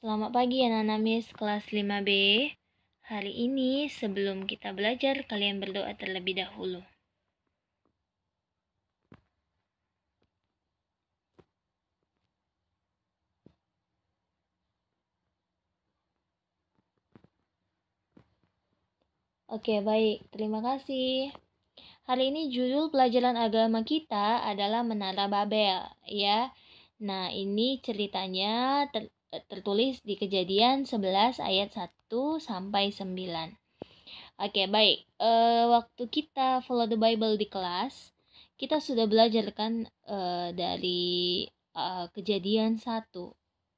Selamat pagi anak-anak Miss kelas 5B. Hari ini sebelum kita belajar, kalian berdoa terlebih dahulu. Oke, baik. Terima kasih. Hari ini judul pelajaran agama kita adalah Menara Babel, ya. Nah, ini ceritanya tertulis di Kejadian 11 ayat 1 sampai 9. Oke, baik. Waktu kita follow the Bible di kelas, kita sudah belajar kan dari Kejadian 1.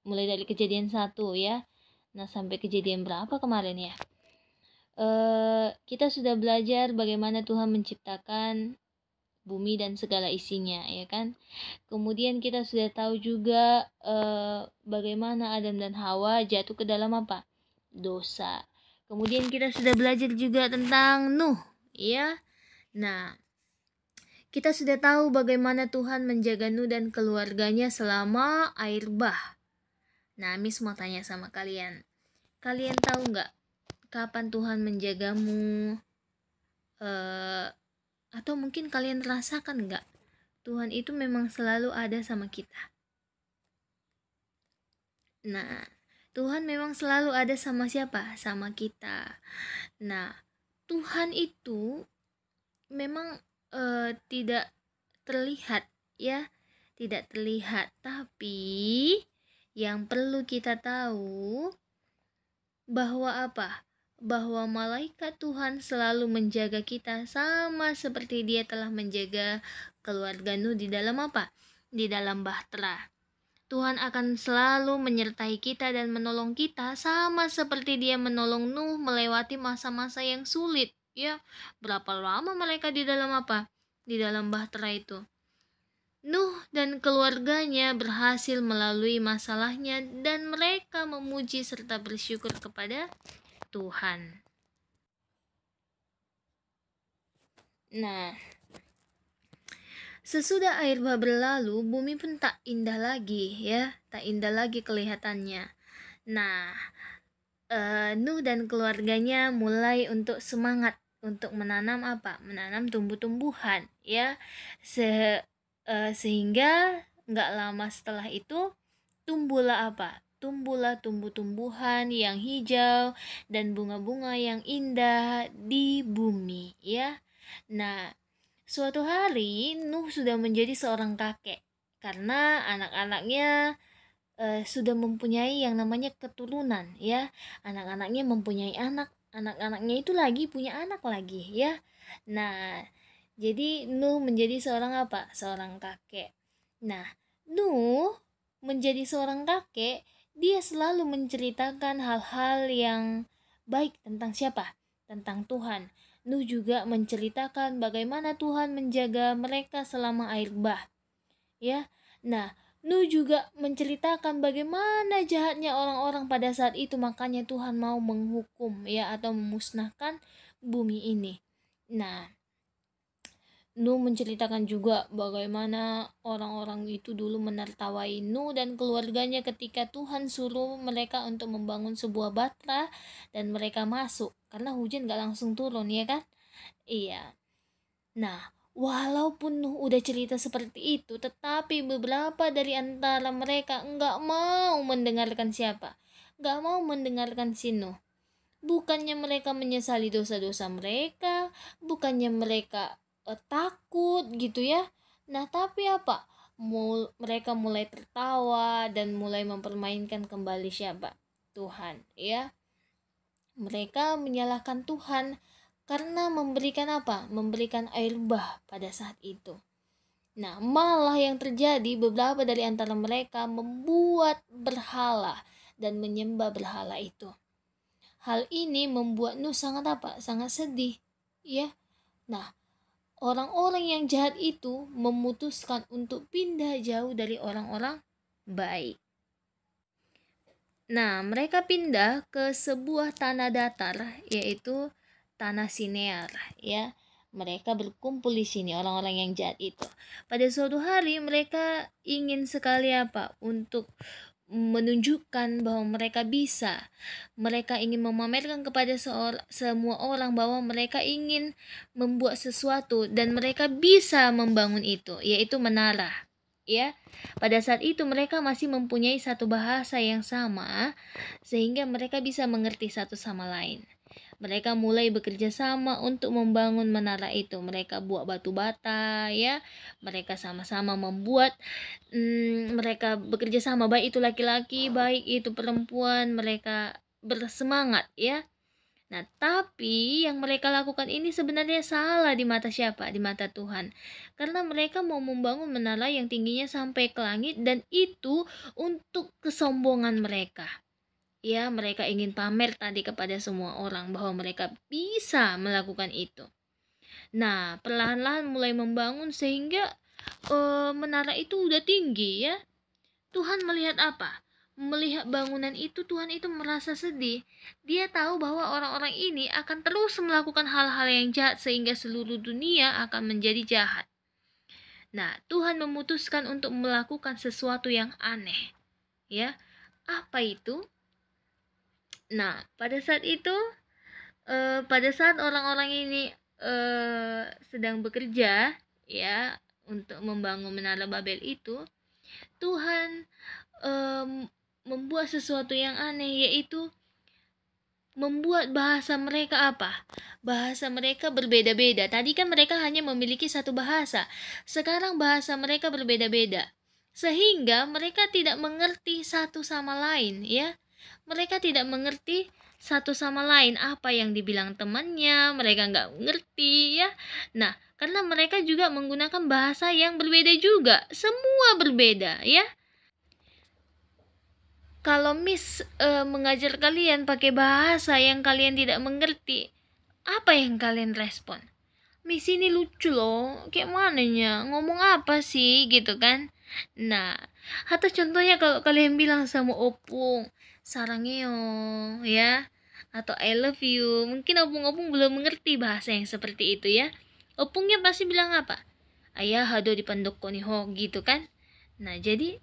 Mulai dari Kejadian 1 ya. Nah, sampai kejadian berapa kemarin ya? Kita sudah belajar bagaimana Tuhan menciptakan bumi dan segala isinya, ya kan? Kemudian kita sudah tahu juga bagaimana Adam dan Hawa jatuh ke dalam apa? Dosa. Kemudian kita sudah belajar juga tentang Nuh, ya. Nah, kita sudah tahu bagaimana Tuhan menjaga Nuh dan keluarganya selama air bah. Nah, Miss mau tanya sama kalian. Kalian tahu nggak kapan Tuhan menjagamu? Atau mungkin kalian rasakan nggak? Tuhan itu memang selalu ada sama kita. Nah, Tuhan memang selalu ada sama siapa? Sama kita. Nah, Tuhan itu memang tidak terlihat ya, tidak terlihat, tapi yang perlu kita tahu bahwa apa? Bahwa malaikat Tuhan selalu menjaga kita sama seperti dia telah menjaga keluarga Nuh di dalam apa? Di dalam bahtera. Tuhan akan selalu menyertai kita dan menolong kita sama seperti dia menolong Nuh melewati masa-masa yang sulit. Ya, berapa lama mereka di dalam apa? Di dalam bahtera itu. Nuh dan keluarganya berhasil melalui masalahnya dan mereka memuji serta bersyukur kepada Tuhan. Nah, sesudah air bah berlalu, bumi pun tak indah lagi ya, tak indah lagi kelihatannya. Nah, Nuh dan keluarganya mulai untuk semangat untuk menanam apa? Menanam tumbuh-tumbuhan ya. Sehingga nggak lama setelah itu tumbuhlah apa? Tumbuhlah tumbuh-tumbuhan yang hijau dan bunga-bunga yang indah di bumi ya. Nah, suatu hari Nuh sudah menjadi seorang kakek karena anak-anaknya sudah mempunyai yang namanya keturunan ya. Anak-anaknya mempunyai anak-anaknya itu lagi punya anak lagi ya. Nah, jadi Nuh menjadi seorang apa? Seorang kakek. Nah, Nuh menjadi seorang kakek, dia selalu menceritakan hal-hal yang baik tentang siapa? Tentang Tuhan. Nuh juga menceritakan bagaimana Tuhan menjaga mereka selama air bah. Ya. Nah, Nuh juga menceritakan bagaimana jahatnya orang-orang pada saat itu, makanya Tuhan mau menghukum ya atau memusnahkan bumi ini. Nah, Nuh menceritakan juga bagaimana orang-orang itu dulu menertawai Nuh dan keluarganya ketika Tuhan suruh mereka untuk membangun sebuah batra dan mereka masuk karena hujan gak langsung turun ya kan? Iya. Nah, walaupun Nuh udah cerita seperti itu, tetapi beberapa dari antara mereka nggak mau mendengarkan siapa? Nggak mau mendengarkan si Nuh. Bukannya mereka menyesali dosa-dosa mereka, bukannya mereka takut gitu ya. Nah, tapi apa? Mereka mulai tertawa dan mulai mempermainkan kembali siapa? Tuhan, ya. Mereka menyalahkan Tuhan karena memberikan apa? Memberikan air bah pada saat itu. Nah, malah yang terjadi beberapa dari antara mereka membuat berhala dan menyembah berhala itu. Hal ini membuat Nuh sangat apa? Sangat sedih, ya. Nah, orang-orang yang jahat itu memutuskan untuk pindah jauh dari orang-orang baik. Nah, mereka pindah ke sebuah tanah datar, yaitu tanah Sinear, ya. Mereka berkumpul di sini orang-orang yang jahat itu. Pada suatu hari mereka ingin sekali apa? Untuk menunjukkan bahwa mereka bisa. Mereka ingin memamerkan kepada semua orang bahwa mereka ingin membuat sesuatu dan mereka bisa membangun itu, yaitu menara. Ya, pada saat itu mereka masih mempunyai satu bahasa yang sama sehingga mereka bisa mengerti satu sama lain. Mereka mulai bekerja sama untuk membangun menara itu. Mereka buat batu bata, ya. Mereka sama-sama membuat. Mereka bekerja sama, baik itu laki-laki, baik itu perempuan. Mereka bersemangat, ya. Nah, tapi yang mereka lakukan ini sebenarnya salah di mata siapa? Di mata Tuhan. Karena mereka mau membangun menara yang tingginya sampai ke langit dan itu untuk kesombongan mereka. Ya, mereka ingin pamer tadi kepada semua orang bahwa mereka bisa melakukan itu. Nah, perlahan-lahan mulai membangun sehingga menara itu udah tinggi, ya. Tuhan melihat apa? Melihat bangunan itu, Tuhan itu merasa sedih. Dia tahu bahwa orang-orang ini akan terus melakukan hal-hal yang jahat sehingga seluruh dunia akan menjadi jahat. Nah, Tuhan memutuskan untuk melakukan sesuatu yang aneh. Ya, apa itu? Nah, pada saat itu, pada saat orang-orang ini sedang bekerja, ya, untuk membangun menara Babel itu, Tuhan membuat sesuatu yang aneh, yaitu membuat bahasa mereka apa? Bahasa mereka berbeda-beda. Tadi kan mereka hanya memiliki satu bahasa. Sekarang bahasa mereka berbeda-beda. Sehingga mereka tidak mengerti satu sama lain, ya. Mereka tidak mengerti satu sama lain apa yang dibilang temannya, mereka nggak ngerti, ya. Nah, karena mereka juga menggunakan bahasa yang berbeda juga, semua berbeda, ya. Kalau Miss mengajar kalian pakai bahasa yang kalian tidak mengerti, apa yang kalian respon? Miss ini lucu loh, kayak mananya, ngomong apa sih gitu kan? Nah, atau contohnya kalau kalian bilang sama Opung, sarangeo, ya, atau I love you, mungkin Opung belum mengerti bahasa yang seperti itu, ya. Opungnya pasti bilang apa? Ayah hado di pandokko nih ho, gitu kan? Nah, jadi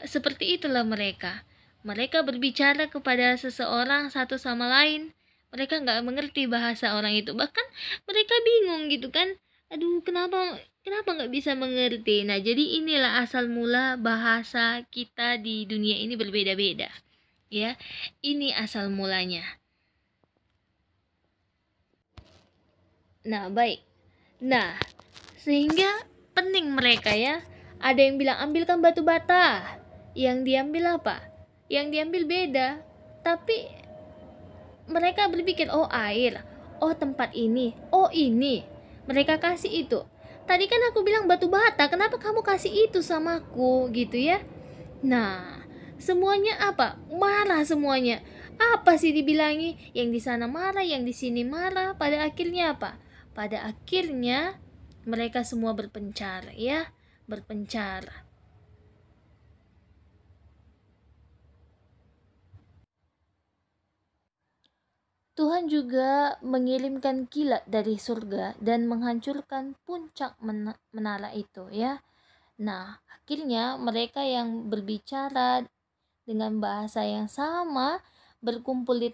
seperti itulah mereka. Mereka berbicara kepada seseorang satu sama lain. Mereka nggak mengerti bahasa orang itu. Bahkan mereka bingung gitu kan. Aduh, kenapa nggak bisa mengerti? Nah, jadi inilah asal mula bahasa kita di dunia ini berbeda-beda. Ya, ini asal mulanya. Nah, baik. Nah, sehingga pening mereka, ya. Ada yang bilang ambilkan batu bata. Yang diambil apa? Yang diambil beda. Tapi mereka berpikir, oh air, oh tempat ini, oh ini. Mereka kasih itu. Tadi kan aku bilang batu bata, kenapa kamu kasih itu samaku gitu, ya? Nah, semuanya apa? Marah semuanya. Apa sih dibilangi? Yang di sana marah, yang di sini marah. Pada akhirnya apa? Pada akhirnya mereka semua berpencar, ya, berpencar. Tuhan juga mengirimkan kilat dari surga dan menghancurkan puncak menara itu, ya. Nah, akhirnya mereka yang berbicara dengan bahasa yang sama berkumpul di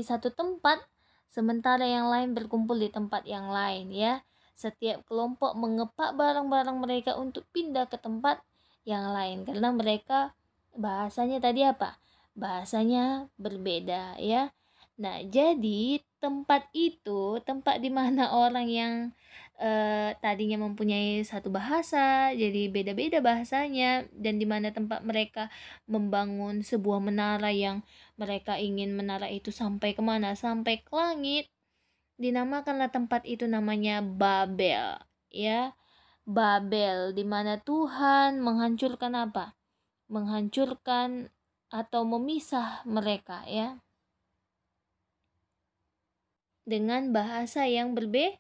satu tempat, sementara yang lain berkumpul di tempat yang lain, ya. Setiap kelompok mengepak barang-barang mereka untuk pindah ke tempat yang lain karena mereka bahasanya tadi apa? Bahasanya berbeda, ya. Nah, jadi tempat itu tempat di mana orang yang tadinya mempunyai satu bahasa jadi beda-beda bahasanya, dan di mana tempat mereka membangun sebuah menara yang mereka ingin menara itu sampai kemana? Sampai ke langit. Dinamakanlah tempat itu namanya Babel, ya. Babel, di mana Tuhan menghancurkan apa? Menghancurkan atau memisah mereka, ya. Dengan bahasa yang berbeda.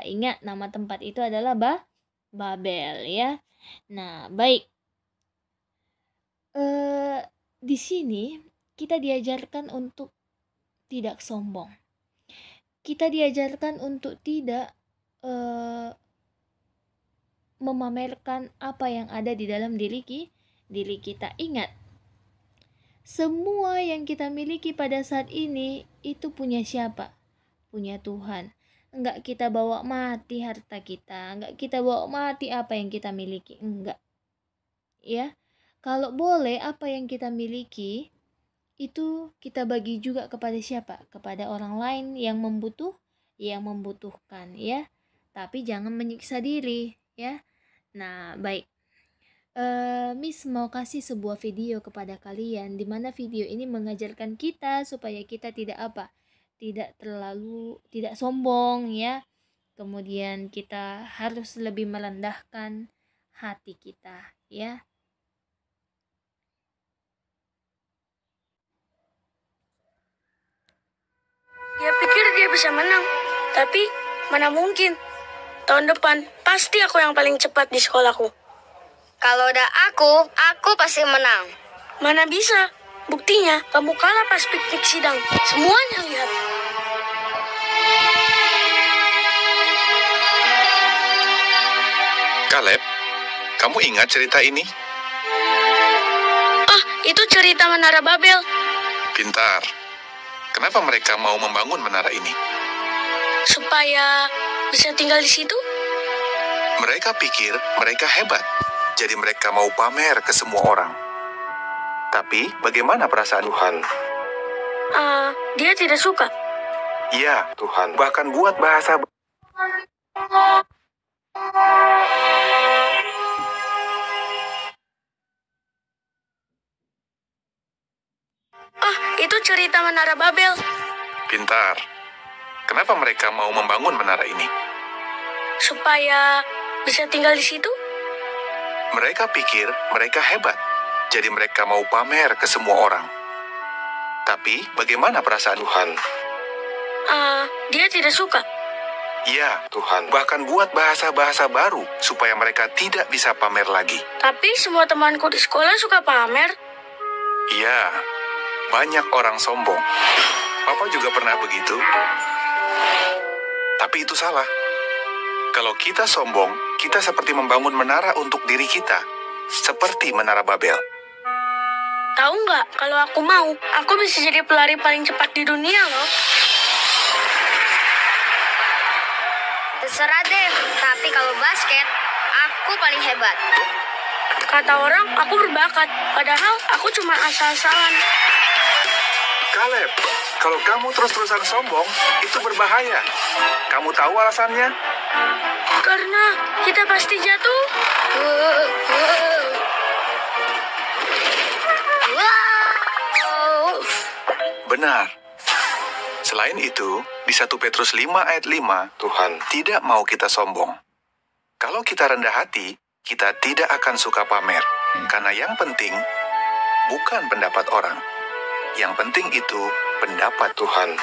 Ingat, nama tempat itu adalah Babel, ya. Nah, baik. Di sini kita diajarkan untuk tidak sombong. Kita diajarkan untuk tidak memamerkan apa yang ada di dalam diri diri kita. Ingat, semua yang kita miliki pada saat ini itu punya siapa? Punya Tuhan. Enggak kita bawa mati harta kita, enggak kita bawa mati apa yang kita miliki, enggak. Ya, kalau boleh apa yang kita miliki itu kita bagi juga kepada siapa? Kepada orang lain yang membutuhkan, ya. Tapi jangan menyiksa diri, ya. Nah, baik. Miss mau kasih sebuah video kepada kalian, di mana video ini mengajarkan kita supaya kita tidak tidak sombong, ya. Kemudian kita harus lebih merendahkan hati kita, ya. Dia pikir dia bisa menang, tapi mana mungkin. Tahun depan pasti aku yang paling cepat di sekolahku. Kalau udah aku pasti menang. Mana bisa? Buktinya, kamu kalah pas piknik sidang. Semuanya lihat. Caleb, kamu ingat cerita ini? Ah, itu cerita Menara Babel. Pintar. Kenapa mereka mau membangun menara ini? Supaya bisa tinggal di situ? Mereka pikir mereka hebat, jadi mereka mau pamer ke semua orang. Tapi bagaimana perasaan Tuhan? Dia tidak suka. Iya, Tuhan. Bahkan buat bahasa... Ah, itu cerita Menara Babel. Pintar. Kenapa mereka mau membangun menara ini? Supaya bisa tinggal di situ? Mereka pikir mereka hebat, jadi mereka mau pamer ke semua orang. Tapi bagaimana perasaan Tuhan? Dia tidak suka. Iya, Tuhan. Bahkan buat bahasa-bahasa baru supaya mereka tidak bisa pamer lagi. Tapi semua temanku di sekolah suka pamer. Iya, banyak orang sombong. Papa juga pernah begitu. Tapi itu salah. Kalau kita sombong, kita seperti membangun menara untuk diri kita. Seperti Menara Babel. Tahu nggak, kalau aku mau, aku bisa jadi pelari paling cepat di dunia loh. Terserah deh, tapi kalau basket, aku paling hebat. Kata orang, aku berbakat. Padahal aku cuma asal-asalan. Caleb, kalau kamu terus-terusan sombong, itu berbahaya. Kamu tahu alasannya? Karena kita pasti jatuh. Wow. Benar. Selain itu, di 1 Petrus 5 ayat 5, Tuhan tidak mau kita sombong. Kalau kita rendah hati, kita tidak akan suka pamer. Karena yang penting bukan pendapat orang. Yang penting itu pendapat Tuhan.